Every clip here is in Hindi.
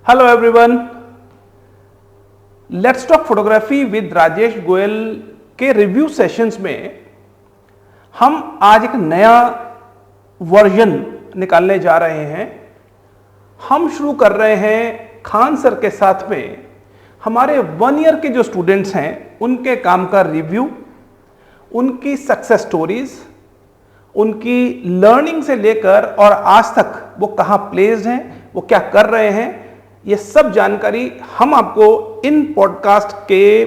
Hello everyone, let's talk photography with Rajesh Goyal के रिव्यू सेशंस में हम आज एक नया वर्जन निकालने जा रहे हैं। हम शुरू कर रहे हैं खान सर के साथ में हमारे 1 ईयर के जो स्टूडेंट्स हैं उनके काम का रिव्यू, उनकी सक्सेस स्टोरीज, उनकी लर्निंग से लेकर और आज तक वो कहाँ प्लेस्ड हैं, वो क्या कर रहे हैं, ये सब जानकारी हम आपको इन पॉडकास्ट के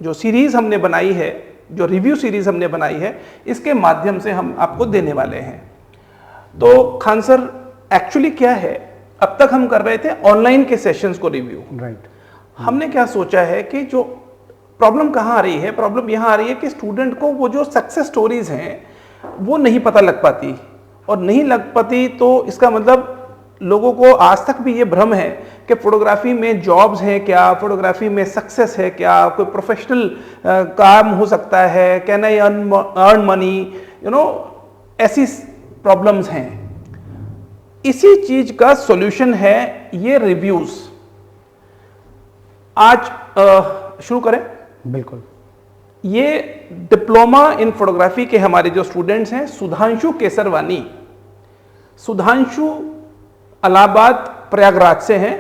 जो सीरीज हमने बनाई है, जो रिव्यू सीरीज हमने बनाई है, इसके माध्यम से हम आपको देने वाले हैं। तो खान सर, एक्चुअली क्या है, अब तक हम कर रहे थे ऑनलाइन के सेशंस को रिव्यू। राइट। हमने क्या सोचा है कि जो प्रॉब्लम कहाँ आ रही है, प्रॉब्लम यहाँ आ रही है कि स्टूडेंट को वो जो सक्सेस स्टोरीज हैं वो नहीं पता लग पाती, और नहीं लग पाती तो इसका मतलब लोगों को आज तक भी ये भ्रम है कि फोटोग्राफी में जॉब्स हैं क्या, फोटोग्राफी में सक्सेस है क्या, कोई प्रोफेशनल काम हो सकता है, कैन आई अर्न मनी, ऐसी प्रॉब्लम्स हैं। इसी चीज का सॉल्यूशन है ये रिव्यूज। आज शुरू करें? बिल्कुल। ये डिप्लोमा इन फोटोग्राफी के हमारे जो स्टूडेंट्स हैं, सुधांशु केसरवानी। सुधांशु इलाहाबाद प्रयागराज से हैं।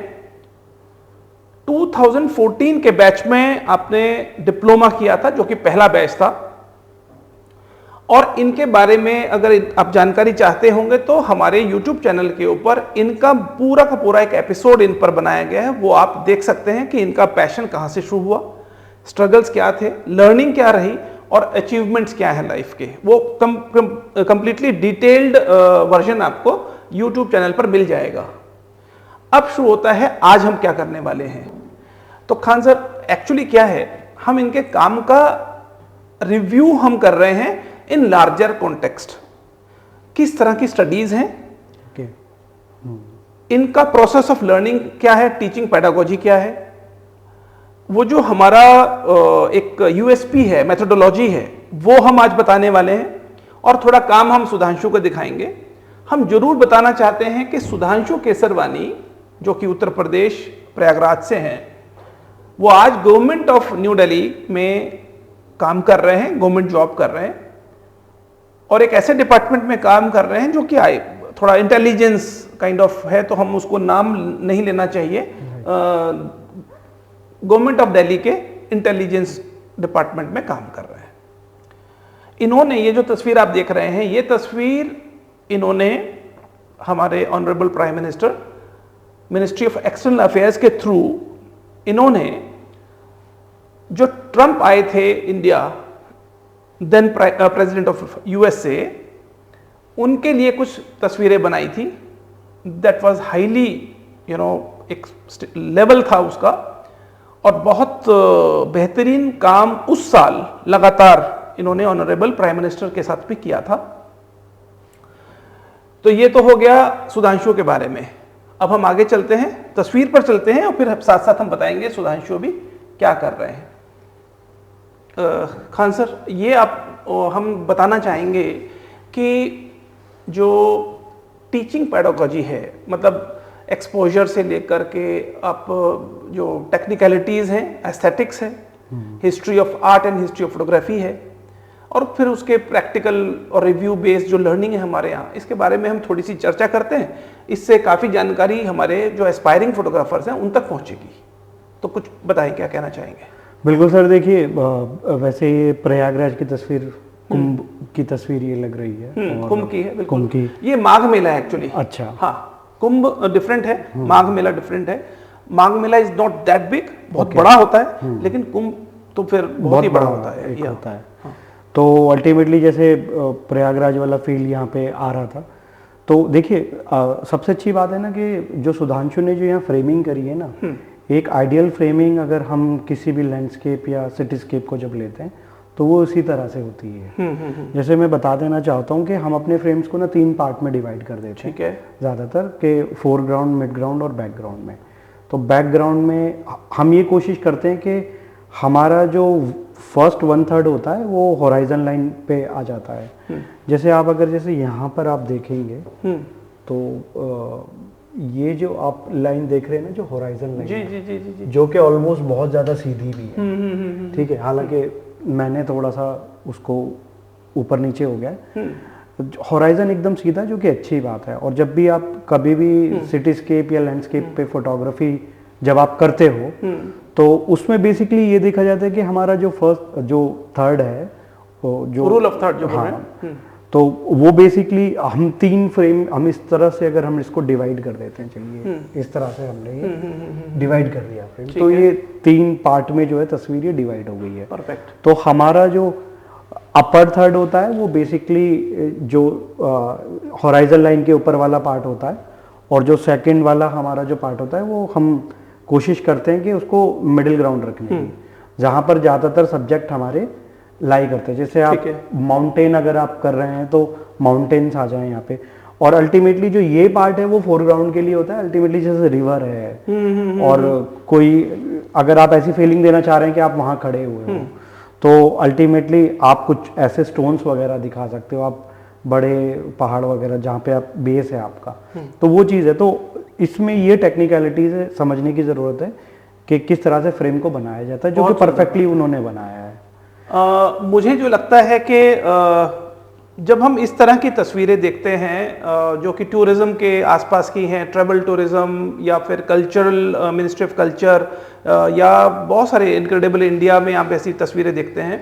2014 के बैच में आपने डिप्लोमा किया था, जो कि पहला बैच था। और इनके बारे में अगर आप जानकारी चाहते होंगे तो हमारे YouTube चैनल के ऊपर इनका पूरा का पूरा एक एपिसोड इन पर बनाया गया है, वो आप देख सकते हैं कि इनका पैशन कहाँ से शुरू हुआ, स्ट्रगल्स क्या थे, लर्निंग क्या रही और अचीवमेंट्स क्या है लाइफ के। वो कंप्लीटली डिटेल्ड वर्जन आपको YouTube चैनल पर मिल जाएगा। अब शुरू होता है आज हम क्या करने वाले हैं। तो खान सर, एक्चुअली क्या है, हम इनके काम का रिव्यू हम कर रहे हैं इन लार्जर कॉन्टेक्स्ट। किस तरह की स्टडीज हैं, इनका प्रोसेस ऑफ लर्निंग क्या है, टीचिंग पेडागोजी क्या है, वो जो हमारा एक यूएसपी है, मेथोडोलॉजी है, वो हम आज बताने वाले हैं। और थोड़ा काम हम सुधांशु को दिखाएंगे। हम जरूर बताना चाहते हैं कि सुधांशु केसरवानी, जो कि उत्तर प्रदेश प्रयागराज से हैं, वो आज गवर्नमेंट ऑफ न्यू दिल्ली में काम कर रहे हैं, गवर्नमेंट जॉब कर रहे हैं, और एक ऐसे डिपार्टमेंट में काम कर रहे हैं जो कि थोड़ा इंटेलिजेंस काइंड ऑफ है, तो हम उसको नाम नहीं लेना चाहिए। गवर्नमेंट ऑफ दिल्ली के इंटेलिजेंस डिपार्टमेंट में काम कर रहे हैं। इन्होंने ये जो तस्वीर आप देख रहे हैं, ये तस्वीर इन्होंने हमारे honourable prime minister, ministry of external affairs के थ्रू, इन्होंने जो ट्रंप आए थे India, then president of USA, उनके लिए कुछ तस्वीरें बनाई थी। दैट वाज हाईली एक लेवल था उसका, और बहुत बेहतरीन काम उस साल लगातार इन्होंने ऑनरेबल प्राइम मिनिस्टर के साथ भी किया था। तो ये तो हो गया सुधांशु के बारे में। अब हम आगे चलते हैं, तस्वीर पर चलते हैं, और फिर साथ साथ हम बताएंगे सुधांशु भी क्या कर रहे हैं। खान सर, ये हम बताना चाहेंगे कि जो टीचिंग पेडागोजी है, मतलब एक्सपोजर से लेकर के आप जो टेक्निकलिटीज़ हैं, एस्थेटिक्स है, history of art and history of photography है, और फिर उसके प्रैक्टिकल और रिव्यू बेस्ड जो लर्निंग है हमारे यहाँ, इसके बारे में हम थोड़ी सी चर्चा करते हैं। इससे काफ़ी जानकारी हमारे जो एस्पायरिंग फोटोग्राफर्स हैं उन तक पहुँचेगी। तो कुछ बताएं, क्या कहना चाहेंगे? बिल्कुल सर, देखिए वैसे ये प्रयागराज की तस्वीर, कुंभ की तस्वीर ये लग रही है। कुंभ की है, बिल्कुल। कुंभ की, ये माघ मेला है एक्चुअली। अच्छा। हाँ, कुंभ डिफरेंट है, माघ मेला डिफरेंट है। Magh Mela is not that big, बहुत बड़ा होता है, लेकिन कुंभ तो फिर बहुत ही बड़ा होता है। हाँ। तो अल्टीमेटली जैसे प्रयागराज वाला फील यहाँ पे आ रहा था। तो देखिए सबसे अच्छी बात है ना कि जो सुधांशु ने जो यहाँ फ्रेमिंग करी है ना, एक आइडियल फ्रेमिंग अगर हम किसी भी लैंडस्केप या सिटीस्केप को जब लेते हैं तो वो उसी तरह से होती है। जैसे मैं बता देना चाहता हूँ कि हम अपने फ्रेम्स को ना 3 पार्ट में डिवाइड कर देते हैं। ठीक है। ज़्यादातर के फोरग्राउंड, मिड ग्राउंड और बैकग्राउंड में। तो बैकग्राउंड में हम ये कोशिश करते हैं कि हमारा जो फर्स्ट 1/3 होता है वो होराइजन लाइन पे आ जाता है। जैसे आप अगर जैसे यहाँ पर आप देखेंगे तो ये जो आप लाइन देख रहे हैं ना, जो होराइजन लाइन जी है, जी जी जी जी। जो कि ऑलमोस्ट बहुत ज़्यादा सीधी भी है, ठीक है, हालांकि मैंने थोड़ा सा उसको ऊपर नीचे हो गया है। होराइजन एकदम सीधा, जो कि अच्छी बात है। और जब भी आप कभी भी सिटीस्केप या लैंडस्केप पे फोटोग्राफी जब आप करते हो तो उसमें बेसिकली ये देखा जाता है कि हमारा जो फर्स्ट जो थर्ड है, वो जो रूल ऑफ थर्ड जो बोल रहे हाँ, हैं, तो वो बेसिकली हम 3 फ्रेम, हम इस तरह से अगर हम इसको डिवाइड कर देते हैं, चलिए इस तरह से हमने ये डिवाइड कर दिया फ्रेम, तो ये 3 पार्ट में जो है तस्वीर ये डिवाइड हो गई है। परफेक्ट। तो हमारा जो अपर थर्ड होता है वो बेसिकली जो हॉराइजन लाइन के ऊपर वाला पार्ट होता है, और जो सेकंड वाला हमारा जो पार्ट होता है वो हम कोशिश करते हैं कि उसको मिडिल ग्राउंड रखने की, जहाँ पर ज़्यादातर सब्जेक्ट हमारे लाई करते हैं। जैसे आप माउंटेन अगर आप कर रहे हैं तो माउंटेन्स आ जाए यहाँ पे, और अल्टीमेटली जो ये पार्ट है वो फोरग्राउंड के लिए होता है। अल्टीमेटली जैसे रिवर है और कोई अगर आप ऐसी फीलिंग देना चाह रहे हैं कि आप वहाँ खड़े हुए हो, तो अल्टीमेटली आप कुछ ऐसे स्टोन्स वगैरह दिखा सकते हो, आप बड़े पहाड़ वगैरह जहाँ पे आप बेस है आपका, तो वो चीज़ है। तो इसमें ये टेक्निकलिटीज है, समझने की ज़रूरत है कि किस तरह से फ्रेम को बनाया जाता है, जो कि परफेक्टली उन्होंने बनाया है। मुझे जो लगता है कि जब हम इस तरह की तस्वीरें देखते हैं जो कि टूरिज्म के आसपास की हैं, ट्रैवल टूरिज्म या फिर कल्चरल, मिनिस्ट्री ऑफ कल्चर या बहुत सारे इनक्रेडिबल इंडिया में आप ऐसी तस्वीरें देखते हैं,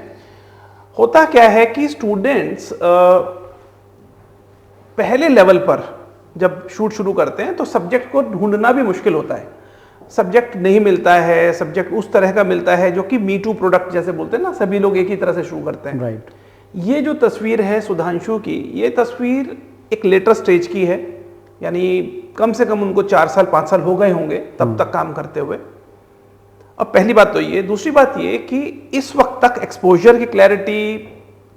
होता क्या है कि स्टूडेंट्स पहले लेवल पर जब शूट शुरू करते हैं तो सब्जेक्ट को ढूंढना भी मुश्किल होता है, सब्जेक्ट नहीं मिलता है, सब्जेक्ट उस तरह का मिलता है जो कि मी टू प्रोडक्ट जैसे बोलते हैं ना, सभी लोग एक ही तरह से शुरू करते हैं। राइट। ये जो तस्वीर है सुधांशु की, ये तस्वीर एक लेटर स्टेज की है, यानी कम से कम उनको 4 साल 5 साल हो गए होंगे तब तक काम करते हुए। अब पहली बात तो ये, दूसरी बात ये कि इस वक्त तक एक्सपोजर की क्लैरिटी,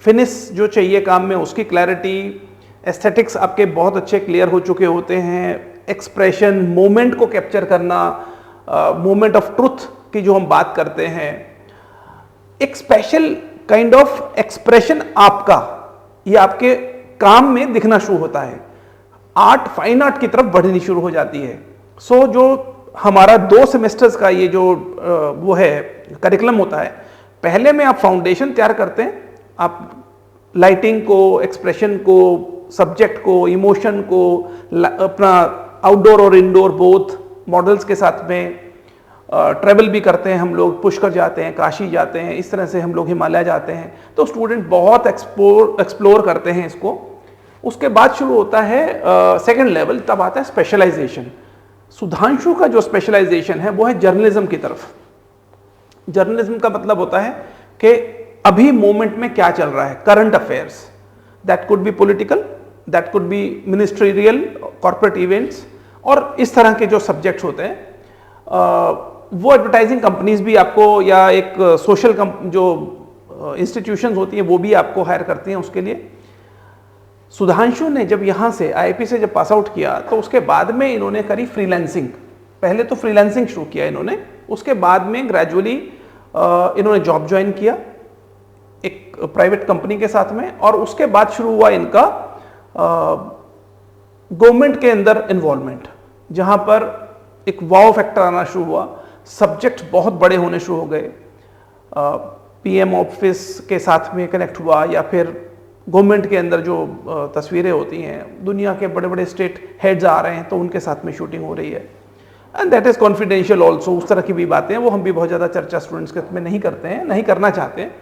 फिनिश जो चाहिए काम में उसकी क्लैरिटी, एस्थेटिक्स आपके बहुत अच्छे क्लियर हो चुके होते हैं, एक्सप्रेशन, मोमेंट को कैप्चर करना, मोमेंट ऑफ ट्रुथ की जो हम बात करते हैं, एक स्पेशल काइंड ऑफ एक्सप्रेशन आपका, ये आपके काम में दिखना शुरू होता है, आर्ट, फाइन आर्ट की तरफ बढ़नी शुरू हो जाती है। सो जो हमारा 2 सेमेस्टर्स का ये जो वो है करिकुलम होता है, पहले में आप फाउंडेशन तैयार करते हैं, आप लाइटिंग को, एक्सप्रेशन को, सब्जेक्ट को, इमोशन को, अपना आउटडोर और इंडोर बोथ मॉडल्स के साथ में ट्रैवल भी करते हैं हम लोग, पुष्कर जाते हैं, काशी जाते हैं, इस तरह से हम लोग हिमालय जाते हैं, तो स्टूडेंट बहुत एक्सप्लोर करते हैं इसको। उसके बाद शुरू होता है सेकंड लेवल, तब आता है स्पेशलाइजेशन। सुधांशु का जो स्पेशलाइजेशन है वो है जर्नलिज्म की तरफ। जर्नलिज्म का मतलब होता है कि अभी मोमेंट में क्या चल रहा है, current affairs, that could be political, that could be ministerial, corporate events, और इस तरह के जो सब्जेक्ट्स होते हैं वो एडवर्टाइजिंग कंपनीज भी आपको, या एक सोशल जो इंस्टीट्यूशंस होती हैं वो भी आपको हायर करती हैं उसके लिए। सुधांशु ने जब यहाँ से आईआईपी से जब पास आउट किया तो उसके बाद में इन्होंने करी फ्रीलांसिंग। पहले तो फ्रीलांसिंग शुरू किया इन्होंने, उसके बाद में ग्रेजुअली इन्होंने जॉब ज्वाइन किया एक प्राइवेट कंपनी के साथ में, और उसके बाद शुरू हुआ इनका गवर्नमेंट के अंदर इन्वॉल्वमेंट, जहाँ पर एक वाव फैक्टर आना शुरू हुआ, सब्जेक्ट बहुत बड़े होने शुरू हो गए, पीएम ऑफिस के साथ में कनेक्ट हुआ, या फिर गवर्नमेंट के अंदर जो तस्वीरें होती हैं, दुनिया के बड़े बड़े स्टेट हेड्स आ रहे हैं तो उनके साथ में शूटिंग हो रही है, and that is confidential also. उस तरह की भी बातें हैं, वो हम भी बहुत ज़्यादा चर्चा स्टूडेंट्स के में नहीं करते हैं, नहीं करना चाहते हैं।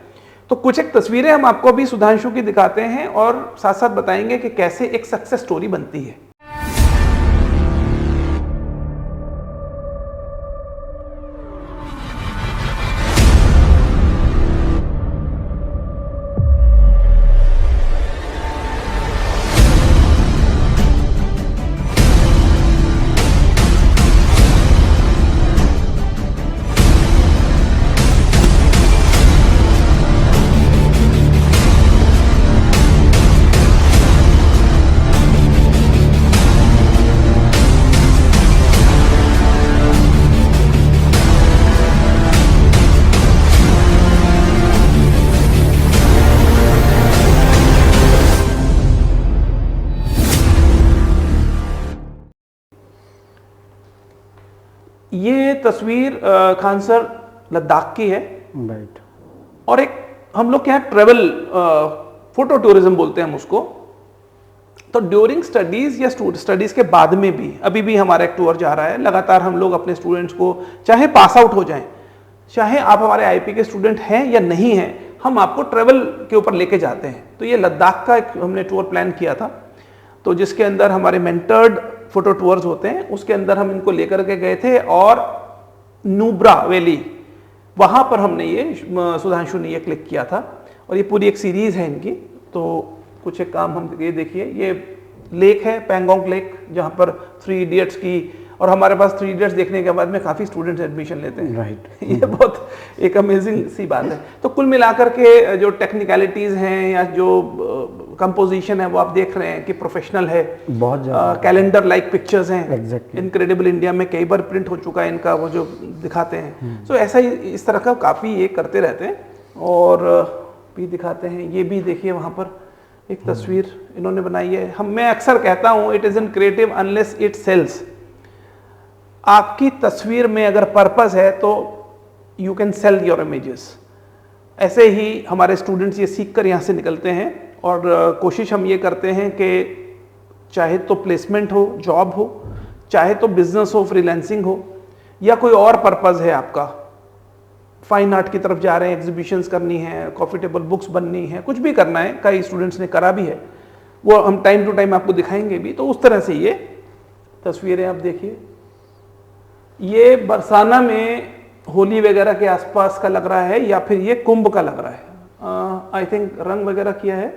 तो कुछ एक तस्वीरें हम आपको अभी सुधांशु की दिखाते हैं और साथ साथ बताएंगे कि कैसे एक सक्सेस स्टोरी बनती है। ये तस्वीर खान सर लद्दाख की है, राइट। और एक हम लोग क्या ट्रेवल फोटो टूरिज्म बोलते हैं हम उसको। तो ड्यूरिंग स्टडीज या स्टडीज के बाद में भी अभी भी हमारा एक टूर जा रहा है। लगातार हम लोग अपने स्टूडेंट्स को, चाहे पास आउट हो जाएं, चाहे आप हमारे आईपी के स्टूडेंट हैं या नहीं हैं, हम आपको ट्रेवल के ऊपर लेके जाते हैं। तो ये लद्दाख का एक हमने टूर प्लान किया था, तो जिसके अंदर हमारे मेंटर्ड फोटो टूर्स होते हैं, उसके अंदर हम इनको लेकर के गए थे। और नुब्रा वैली, वहाँ पर हमने ये सुधांशु ने ये क्लिक किया था, और ये पूरी एक सीरीज़ है इनकी। तो कुछ एक काम हम ये देखिए, ये लेक है पैंगोंग लेक, जहाँ पर 3 इडियट्स की, और हमारे पास 3 इडियट्स देखने के बाद में काफ़ी स्टूडेंट्स एडमिशन लेते हैं, राइट। ये बहुत एक अमेजिंग सी बात है। तो कुल मिलाकर के जो टेक्निकलिटीज़ हैं या जो कंपोजिशन है वो आप देख रहे हैं कि प्रोफेशनल है, बहुत ज़्यादा कैलेंडर लाइक पिक्चर्स हैं। Exactly. इनक्रेडिबल इंडिया में कई बार प्रिंट हो चुका है इनका, वो जो दिखाते हैं। सो ऐसा ही इस तरह का काफ़ी ये करते रहते हैं, और भी दिखाते हैं। ये भी देखिए वहाँ पर एक तस्वीर इन्होंने बनाई है। मैं अक्सर कहता हूँ, it is in creative unless it sells. आपकी तस्वीर में अगर पर्पस है तो you can sell your images. ऐसे ही हमारे स्टूडेंट्स ये सीख कर यहाँ से निकलते हैं, और कोशिश हम ये करते हैं कि चाहे तो प्लेसमेंट हो, जॉब हो, चाहे तो बिजनेस हो, फ्रीलांसिंग हो, या कोई और पर्पस है आपका, फाइन आर्ट की तरफ जा रहे हैं, एग्जीबिशंस करनी है, कॉफी टेबल बुक्स बननी है, कुछ भी करना है, कई स्टूडेंट्स ने करा भी है, वो हम टाइम टू टाइम आपको दिखाएंगे भी। तो उस तरह से ये तस्वीरें आप देखिए। ये बरसाना में होली वगैरह के आसपास का लग रहा है, या फिर ये कुंभ का लग रहा है, आई थिंक रंग वगैरह किया है।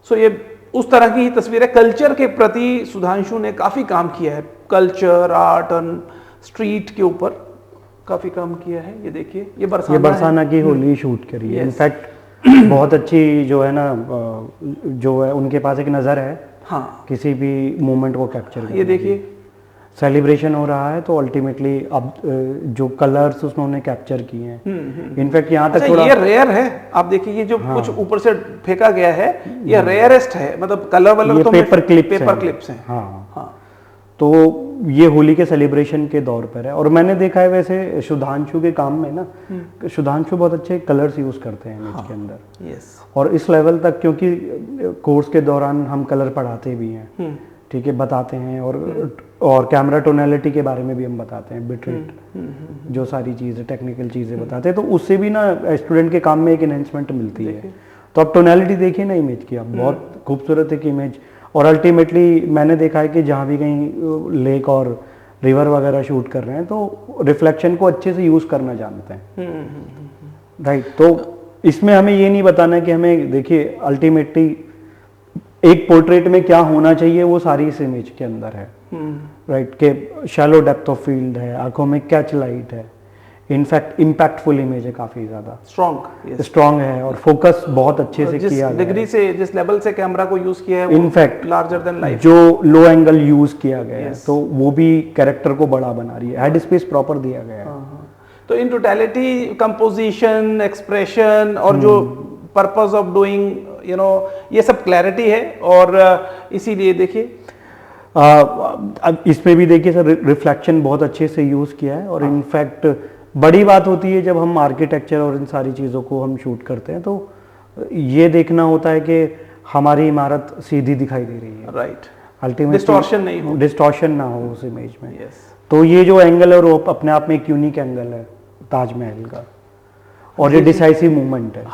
सो ये उस तरह की ही तस्वीर है। कल्चर के प्रति सुधांशु ने काफ़ी काम किया है, कल्चर, आर्ट और स्ट्रीट के ऊपर काफ़ी काम किया है। ये देखिए, ये बरसाना की होली शूट करी है। इनफैक्ट बहुत अच्छी जो है ना, जो है उनके पास एक नज़र है, हाँ, किसी भी मोमेंट को कैप्चर। ये देखिए सेलिब्रेशन हो रहा है, तो अल्टीमेटली अब जो कलर्स उन्होंने कैप्चर किए हैं। इनफैक्ट यहाँ तक थोड़ा ये रेयर है, आप देखिए ये जो कुछ ऊपर से फेंका गया है, ये रेयरेस्ट है, मतलब कलर वाला तो पेपर क्लिप्स हैं। हाँ। तो ये होली के सेलिब्रेशन के दौर पर है। और मैंने देखा है वैसे सुधांशु के काम में ना, सुधांशु बहुत अच्छे कलर्स यूज करते हैं इमेज के अंदर। और इस लेवल तक, क्योंकि कोर्स के दौरान हम कलर पढ़ाते भी हैं, ठीक है, बताते हैं, और कैमरा टोनैलिटी के बारे में भी हम बताते हैं, बिटरेट, जो सारी चीज़ें टेक्निकल चीज़ें बताते हैं। तो उससे भी ना स्टूडेंट के काम में एक एनहेंसमेंट मिलती है। तो अब टोनैलिटी देखिए ना इमेज की, अब बहुत खूबसूरत एक इमेज। और अल्टीमेटली मैंने देखा है कि जहाँ भी कहीं लेक और रिवर वगैरह शूट कर रहे हैं, तो रिफ्लेक्शन को अच्छे से यूज़ करना जानते हैं, राइट। तो इसमें हमें ये नहीं बताना कि हमें, देखिए अल्टीमेटली एक पोर्ट्रेट में क्या होना चाहिए, वो सारी इस इमेज के अंदर है, राइट। के शैलो डेप्थ ऑफ फील्ड है, आंखों में कैच लाइट है, इनफैक्ट इम्पैक्टफुल इमेज है, काफी ज्यादा स्ट्रॉन्ग है, और फोकस बहुत अच्छे से किया गया है। डिग्री से, जिस लेवल से कैमरा को यूज किया है, इनफैक्ट लार्जर देन लाइफ, जो लो एंगल यूज किया गया है, तो वो भी कैरेक्टर को बड़ा बना रही है, हेड स्पेस प्रॉपर दिया गया है। तो इन टोटलिटी कंपोजिशन, एक्सप्रेशन, और जो purpose of doing, you know, ये सब क्लैरिटी है। और इसीलिए देखिए इसमें भी देखिए सर, रिफ्लेक्शन बहुत अच्छे से यूज किया है। और इनफैक्ट बड़ी बात होती है जब हम आर्किटेक्चर और इन सारी चीज़ों को हम शूट करते हैं, तो ये देखना होता है कि हमारी इमारत सीधी दिखाई दे रही है, राइट, अल्टीमेटली डिस्टॉर्शन ना हो उस इमेज में। तो ये जो एंगल है वो अपने आप में एक यूनिक एंगल है ताजमहल का, और ये डिसाइसिव मूवमेंट है,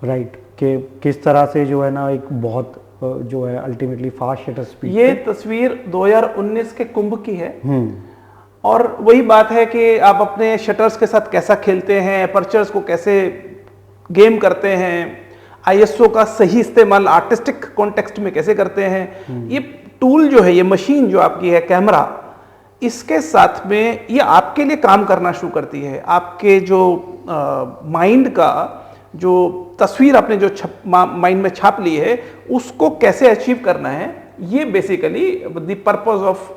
राइट, कि किस तरह से जो है ना एक बहुत जो है अल्टीमेटली फास्ट शटर स्पीड। ये तस्वीर 2019 के कुंभ की है, और वही बात है कि आप अपने शटर्स के साथ कैसा खेलते हैं, अपर्चर्स को कैसे गेम करते हैं, आईएसओ का सही इस्तेमाल आर्टिस्टिक कॉन्टेक्स्ट में कैसे करते हैं। ये टूल जो है, ये मशीन जो आपकी है, कैमरा, इसके साथ में ये आपके लिए काम करना शुरू करती है। आपके जो माइंड का जो तस्वीर आपने जो माइंड में छाप ली है, उसको कैसे अचीव करना है, ये basically the purpose of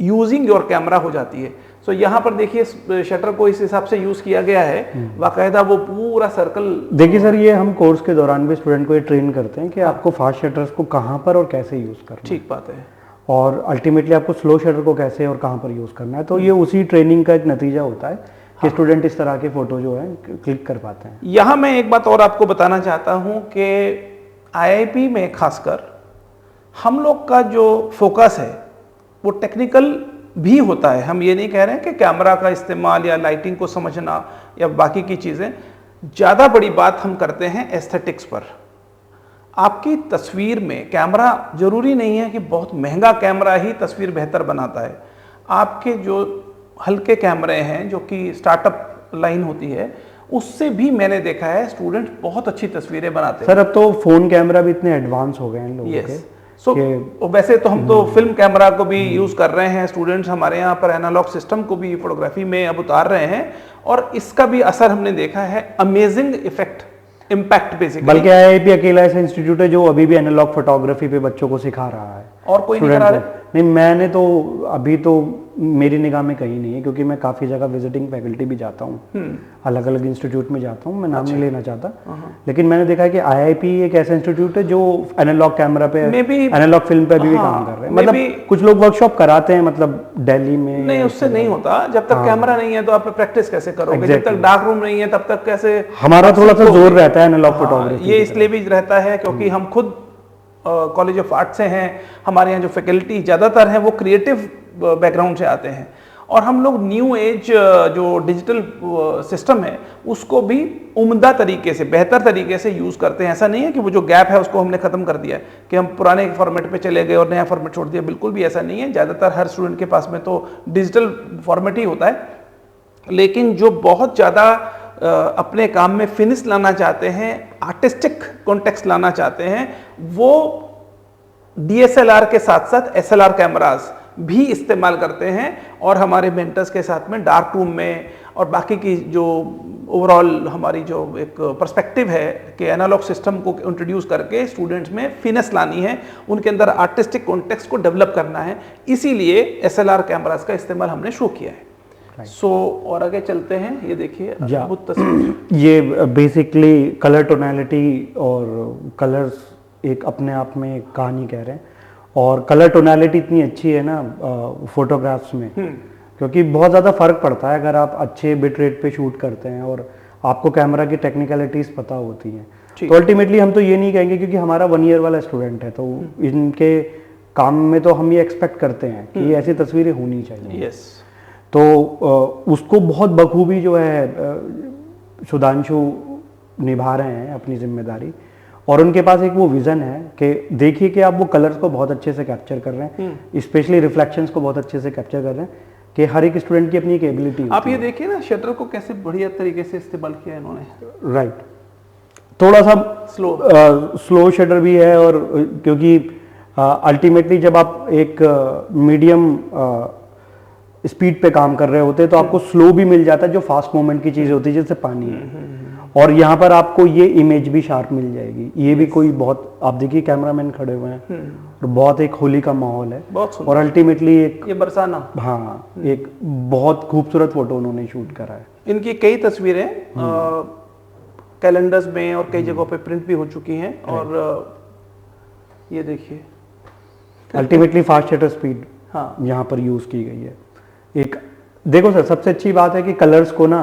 using your camera हो जाती है। सो यहाँ पर देखिए शटर को इस हिसाब से यूज किया गया है, बाकायदा वो पूरा सर्कल। देखिए सर, ये हम कोर्स के दौरान भी स्टूडेंट को ये ट्रेन करते हैं कि आपको फास्ट शटर्स को कहाँ पर और कैसे यूज करना है। ठीक बात है। और अल्टीमेटली आपको स्लो शटर को कैसे और कहाँ पर यूज़ करना है। तो ये उसी ट्रेनिंग का एक नतीजा होता है कि स्टूडेंट इस तरह के फ़ोटो जो है क्लिक कर पाते हैं। यहाँ मैं एक बात और आपको बताना चाहता हूँ कि आईआईपी में खासकर हम लोग का जो फोकस है वो टेक्निकल भी होता है। हम ये नहीं कह रहे हैं कि कैमरा का इस्तेमाल या लाइटिंग को समझना या बाकी की चीज़ें, ज़्यादा बड़ी बात हम करते हैं एस्थेटिक्स पर। आपकी तस्वीर में कैमरा ज़रूरी नहीं है कि बहुत महंगा कैमरा ही तस्वीर बेहतर बनाता है। आपके जो हल्के कैमरे हैं जो कि स्टार्टअप लाइन होती है, उससे भी मैंने देखा है स्टूडेंट बहुत अच्छी तस्वीरें बनाते हैं। सर अब तो फ़ोन कैमरा भी इतने एडवांस हो गए हैं लोगों के। सो वैसे तो हम तो फिल्म कैमरा को भी यूज़ कर रहे हैं, स्टूडेंट्स हमारे यहाँ पर एनालॉग सिस्टम को भी फोटोग्राफी में अब उतार रहे हैं और इसका भी असर हमने देखा है, अमेजिंग इफेक्ट, इम्पैक्ट बेसिकली। बल्कि आईआईपी अकेला ऐसा इंस्टीट्यूट है जो अभी भी एनालॉग फोटोग्राफी पे बच्चों को सिखा रहा है। और कोई नहीं करा रहा? नहीं, मैंने तो अभी तो मेरी निगाह में कहीं नहीं है, क्योंकि मैं काफ़ी जगह विजिटिंग फैकल्टी भी जाता हूँ, अलग अलग इंस्टीट्यूट में जाता हूँ, मैं नाम नहीं लेना चाहता, लेकिन मैंने देखा है कि आईआईपी एक ऐसा इंस्टीट्यूट है जो एनालॉग कैमरा पे, एनालॉग फिल्म पे भी काम कर रहे हैं। मतलब कुछ लोग वर्कशॉप कराते हैं, मतलब दिल्ली में। नहीं, उससे नहीं होता। जब तक कैमरा नहीं है तो आप प्रैक्टिस कैसे करोगे? जब तक डार्क रूम नहीं है तब तक कैसे? हमारा थोड़ा सा जोर रहता है एनालॉग फोटोग्राफी। ये इसलिए भी रहता है क्योंकि हम खुद कॉलेज ऑफ आर्ट से हैं, हमारे यहाँ जो फैकल्टी ज़्यादातर हैं वो क्रिएटिव बैकग्राउंड से आते हैं और हम लोग न्यू एज जो डिजिटल सिस्टम है उसको भी उम्दा तरीके से, बेहतर तरीके से यूज़ करते हैं। ऐसा नहीं है कि वो जो गैप है उसको हमने ख़त्म कर दिया कि हम पुराने फॉर्मेट पे चले गए और नया फॉर्मेट छोड़ दिया, बिल्कुल भी ऐसा नहीं है। ज़्यादातर हर स्टूडेंट के पास में तो डिजिटल फॉर्मेट ही होता है, लेकिन जो बहुत ज़्यादा अपने काम में फिनिश लाना चाहते हैं, आर्टिस्टिक कॉन्टेक्स्ट लाना चाहते हैं, वो DSLR के साथ साथ SLR कैमरास भी इस्तेमाल करते हैं और हमारे मेंटर्स के साथ में डार्क रूम में और बाकी की जो ओवरऑल हमारी जो एक पर्सपेक्टिव है कि एनालॉग सिस्टम को इंट्रोड्यूस करके स्टूडेंट्स में फिनिश लानी है, उनके अंदर आर्टिस्टिक कॉन्टेक्स्ट को डेवलप करना है, इसीलिए SLR कैमरास का इस्तेमाल हमने शुरू किया है। और आगे चलते हैं। ये देखिए अद्भुत तस्वीर। ये बेसिकली कलर टोनैलिटी और कलर्स एक अपने आप में कहानी कह रहे हैं, और कलर टोनैलिटी इतनी अच्छी है ना फोटोग्राफ्स में, क्योंकि बहुत ज़्यादा फ़र्क पड़ता है अगर आप अच्छे बिट रेट पे शूट करते हैं और आपको कैमरा की टेक्निकलिटीज़ पता होती हैं। तो अल्टीमेटली हम तो ये नहीं कहेंगे, क्योंकि हमारा 1 ईयर वाला स्टूडेंट है, तो इनके काम में तो हम ये एक्सपेक्ट करते हैं कि ये ऐसी तस्वीरें होनी चाहिए। तो उसको बहुत बखूबी जो है सुधांशु निभा रहे हैं अपनी जिम्मेदारी, और उनके पास एक वो विज़न है कि देखिए कि आप वो कलर्स को बहुत अच्छे से कैप्चर कर रहे हैं, स्पेशली रिफ्लेक्शंस को बहुत अच्छे से कैप्चर कर रहे हैं, कि हर एक स्टूडेंट की अपनी एक एबिलिटी। आप ये देखिए ना शटर को कैसे बढ़िया तरीके से इस्तेमाल किया इन्होंने। राइट, थोड़ा सा स्लो शटर भी है, और क्योंकि अल्टीमेटली जब आप एक मीडियम स्पीड पे काम कर रहे होते हैं तो आपको स्लो भी मिल जाता है, जो फास्ट मूवमेंट की चीज़ होती है जैसे पानी है, और यहाँ पर आपको ये इमेज भी शार्प मिल जाएगी। ये भी कोई बहुत, आप देखिए कैमरामैन खड़े हुए हैं और बहुत एक होली का माहौल है, और अल्टीमेटली एक ये बरसाना, हाँ, एक बहुत खूबसूरत फोटो उन्होंने शूट करा है। इनकी कई तस्वीरें कैलेंडर्स में और कई जगहों पे प्रिंट भी हो चुकी हैं, और ये देखिए अल्टीमेटली फास्ट शटर स्पीड यहाँ पर यूज की गई है। एक देखो सर, सबसे अच्छी बात है कि कलर्स को ना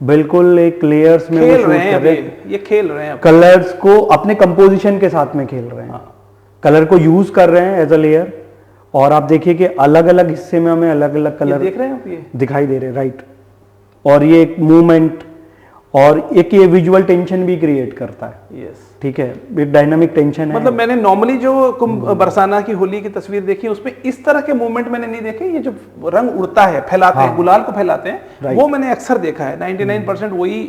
बिल्कुल एक लेयर्स में खेल रहे हैं, ये खेल रहे हैं, कलर्स को अपने कंपोजिशन के साथ में खेल रहे हैं, कलर को यूज कर रहे हैं एज अ लेयर, और आप देखिए कि अलग अलग हिस्से में हमें अलग अलग कलर देख रहे हैं आप, ये दिखाई दे रहे हैं। राइट, और ये एक मूवमेंट और एक ये विजुअल टेंशन भी क्रिएट करता है। यस, ठीक है, एक डायनामिक टेंशन है। मतलब मैंने नॉर्मली जो बरसाना की होली की तस्वीर देखी उसमें इस तरह के मूवमेंट मैंने नहीं देखे। ये जो रंग उड़ता है, फैलाते हैं, गुलाल को फैलाते हैं, वो मैंने अक्सर देखा है। 99% वही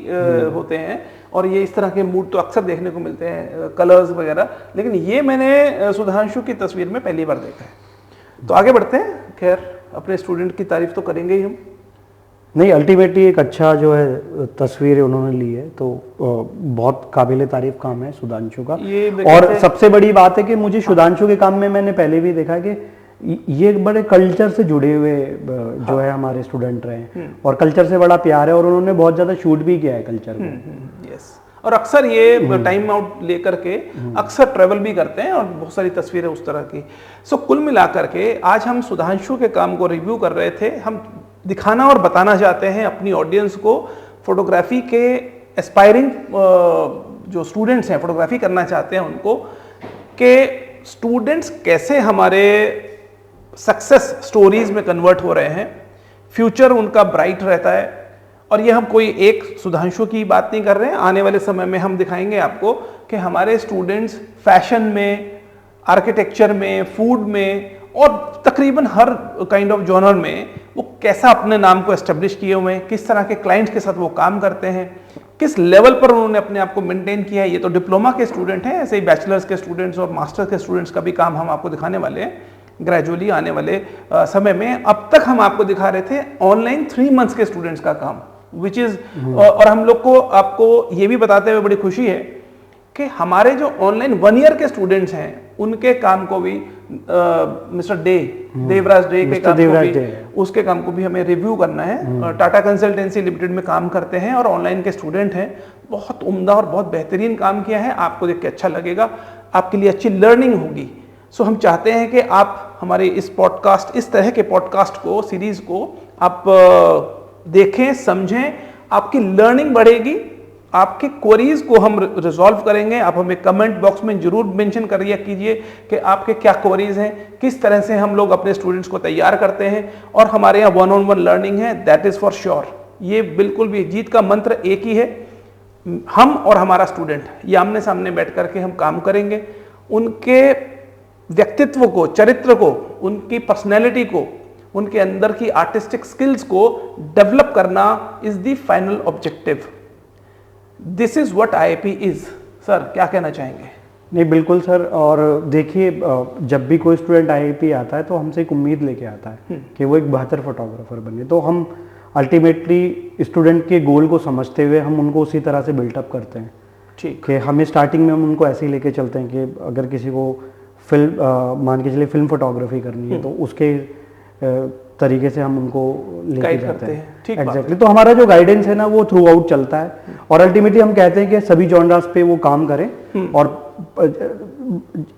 होते हैं, और ये इस तरह के मूड तो अक्सर देखने को मिलते हैं, कलर्स वगैरह, लेकिन ये मैंने सुधांशु की तस्वीर में पहली बार देखा है। तो आगे बढ़ते हैं। खैर, अपने स्टूडेंट की तारीफ तो करेंगे ही हम। नहीं, अल्टीमेटली एक अच्छा जो है तस्वीर उन्होंने ली है, तो बहुत काबिल तारीफ काम है सुधांशु का। और सबसे बड़ी बात है कि मुझे सुधांशु के काम में मैंने पहले भी देखा कि ये बड़े कल्चर से जुड़े हुए जो है हमारे स्टूडेंट रहे हैं, और कल्चर से बड़ा प्यार है, और उन्होंने बहुत ज़्यादा शूट भी किया है कल्चर को। यस, और अक्सर ये टाइम आउट लेकर के अक्सर ट्रेवल भी करते हैं और बहुत सारी तस्वीरें उस तरह की। सो कुल मिलाकर के आज हम सुधांशु के काम को रिव्यू कर रहे थे। हम दिखाना और बताना चाहते हैं अपनी ऑडियंस को, फोटोग्राफी के एस्पायरिंग जो स्टूडेंट्स हैं, फोटोग्राफी करना चाहते हैं उनको, कि स्टूडेंट्स कैसे हमारे सक्सेस स्टोरीज में कन्वर्ट हो रहे हैं, फ्यूचर उनका ब्राइट रहता है। और ये हम कोई एक सुधांशु की बात नहीं कर रहे हैं, आने वाले समय में हम दिखाएंगे आपको कि हमारे स्टूडेंट्स फैशन में, आर्किटेक्चर में, फूड में और तकरीबन हर काइंड ऑफ जॉनर में वो कैसा अपने नाम को एस्टेब्लिश किए हुए हैं, किस तरह के क्लाइंट्स के साथ वो काम करते हैं, किस लेवल पर उन्होंने अपने आप को मेंटेन किया है। ये तो डिप्लोमा के स्टूडेंट हैं, ऐसे ही बैचलर्स के स्टूडेंट्स और मास्टर्स के स्टूडेंट्स का भी काम हम आपको दिखाने वाले हैं ग्रेजुअली आने वाले समय में। अब तक हम आपको दिखा रहे थे ऑनलाइन 3 मंथ्स के स्टूडेंट्स का काम, विच इज और हम लोग को आपको ये भी बताते हुए बड़ी खुशी है कि हमारे जो ऑनलाइन 1 ईयर के स्टूडेंट्स हैं उनके काम को भी मिस्टर देवराज डे के काम को भी, उसके काम को भी हमें रिव्यू करना है। टाटा कंसल्टेंसी लिमिटेड में काम करते हैं और ऑनलाइन के स्टूडेंट हैं। बहुत उम्दा और बहुत बेहतरीन काम किया है, आपको देख के अच्छा लगेगा, आपके लिए अच्छी लर्निंग होगी। सो हम चाहते हैं कि आप हमारे इस पॉडकास्ट, इस तरह के पॉडकास्ट को, सीरीज को आप देखें, समझें, आपकी लर्निंग बढ़ेगी, आपके क्वेरीज को हम रिजॉल्व करेंगे। आप हमें कमेंट बॉक्स में जरूर मेंशन करिए कीजिए कि आपके क्या क्वेरीज हैं, किस तरह से हम लोग अपने स्टूडेंट्स को तैयार करते हैं। और हमारे यहाँ 1-on-1 लर्निंग है, दैट इज फॉर श्योर। ये बिल्कुल भी, जीत का मंत्र एक ही है, हम और हमारा स्टूडेंट, ये आमने सामने बैठ करके हम काम करेंगे। उनके व्यक्तित्व को, चरित्र को, उनकी पर्सनैलिटी को, उनके अंदर की आर्टिस्टिक स्किल्स को डेवलप करना is the final objective. This is what IIP is. Sir क्या कहना चाहेंगे? नहीं, बिल्कुल सर। और देखिए, जब भी कोई स्टूडेंट आईआईपी आता है तो हमसे एक उम्मीद लेके आता है कि वो एक बेहतर फोटोग्राफर बने। तो हम अल्टीमेटली स्टूडेंट के गोल को समझते हुए हम उनको उसी तरह से बिल्टअप करते हैं। ठीक, कि हमें स्टार्टिंग में हम उनको ऐसे ही लेके चलते हैं कि अगर किसी को मान के चलिए फिल्म फोटोग्राफी करनी है तो उसके तरीके से हम उनको लेके जाते हैं। ठीक, एग्जैक्टली। तो हमारा जो गाइडेंस है ना वो थ्रू आउट चलता है और अल्टीमेटली हम कहते हैं कि सभी जॉनरास पे वो काम करें और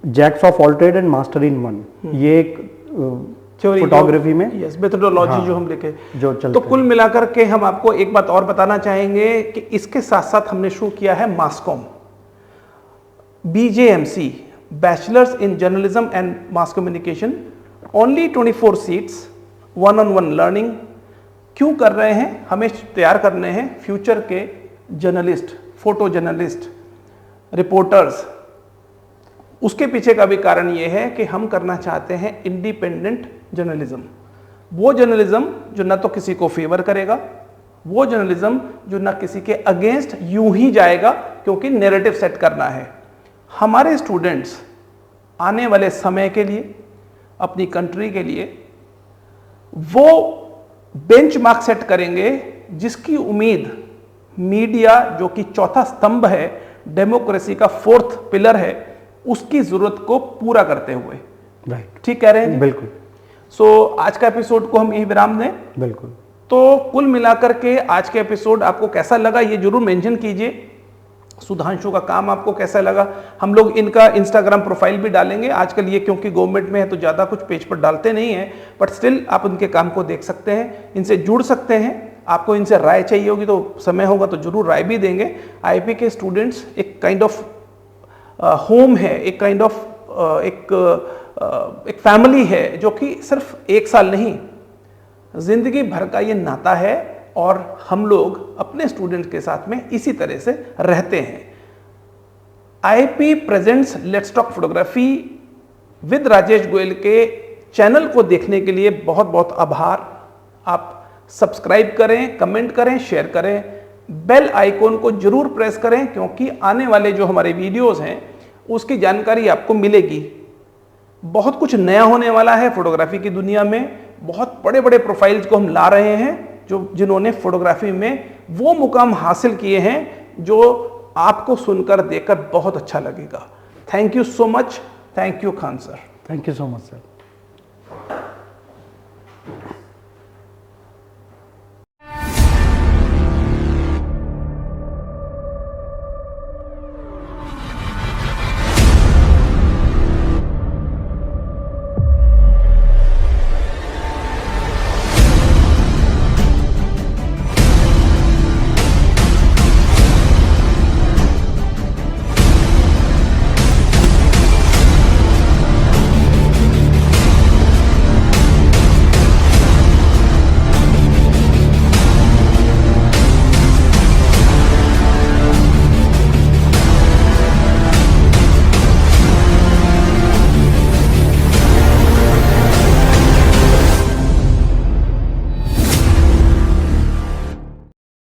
jacks of all trade and master in one, ये एक फोटोग्राफी में मेथोडोलॉजी जो हम लेके जो चलता तो कुल मिलाकर के हम आपको एक बात और बताना चाहेंगे कि इसके साथ साथ हमने शुरू किया है मासकॉम, BJMC, bachelors in journalism and mass communication, only 24 seats, 1-on-1 learning. क्यों कर रहे हैं? हमें तैयार करने हैं फ्यूचर के जर्नलिस्ट, फोटो जर्नलिस्ट, रिपोर्टर्स। उसके पीछे का भी कारण यह है कि हम करना चाहते हैं इंडिपेंडेंट जर्नलिज्म, वो जर्नलिज्म जो ना तो किसी को फेवर करेगा, वो जर्नलिज्म जो ना किसी के अगेंस्ट यूं ही जाएगा, क्योंकि नैरेटिव सेट करना है। हमारे स्टूडेंट्स आने वाले समय के लिए, अपनी कंट्री के लिए वो बेंचमार्क सेट करेंगे जिसकी उम्मीद मीडिया, जो कि चौथा स्तंभ है, डेमोक्रेसी का 4th पिलर है, उसकी जरूरत को पूरा करते हुए। राइट, ठीक कह रहे हैं? बिल्कुल। सो आज का एपिसोड को हम यही विराम दें। बिल्कुल। तो कुल मिलाकर के आज के एपिसोड आपको कैसा लगा ये जरूर मेंशन कीजिए। सुधांशु का काम आपको कैसा लगा? हम लोग इनका इंस्टाग्राम प्रोफाइल भी डालेंगे। आजकल ये क्योंकि गवर्नमेंट में है तो ज़्यादा कुछ पेज पर डालते नहीं हैं, बट स्टिल आप उनके काम को देख सकते हैं, इनसे जुड़ सकते हैं। आपको इनसे राय चाहिए होगी तो समय होगा तो जरूर राय भी देंगे। आईआईपी के स्टूडेंट्स एक काइंड ऑफ होम है, एक काइंड ऑफ एक फैमिली है, जो कि सिर्फ 1 साल नहीं, जिंदगी भर का ये नाता है। और हम लोग अपने स्टूडेंट्स के साथ में इसी तरह से रहते हैं। IIP presents let's talk photography with Rajesh Goyal के चैनल को देखने के लिए बहुत बहुत आभार। आप सब्सक्राइब करें, कमेंट करें, शेयर करें, बेल आइकॉन को जरूर प्रेस करें, क्योंकि आने वाले जो हमारे वीडियोस हैं उसकी जानकारी आपको मिलेगी। बहुत कुछ नया होने वाला है फोटोग्राफी की दुनिया में। बहुत बड़े बड़े प्रोफाइल्स को हम ला रहे हैं जिन्होंने फोटोग्राफी में वो मुकाम हासिल किए हैं जो आपको सुनकर देखकर बहुत अच्छा लगेगा। Thank you so much. Thank you Khan sir. Thank you so much sir.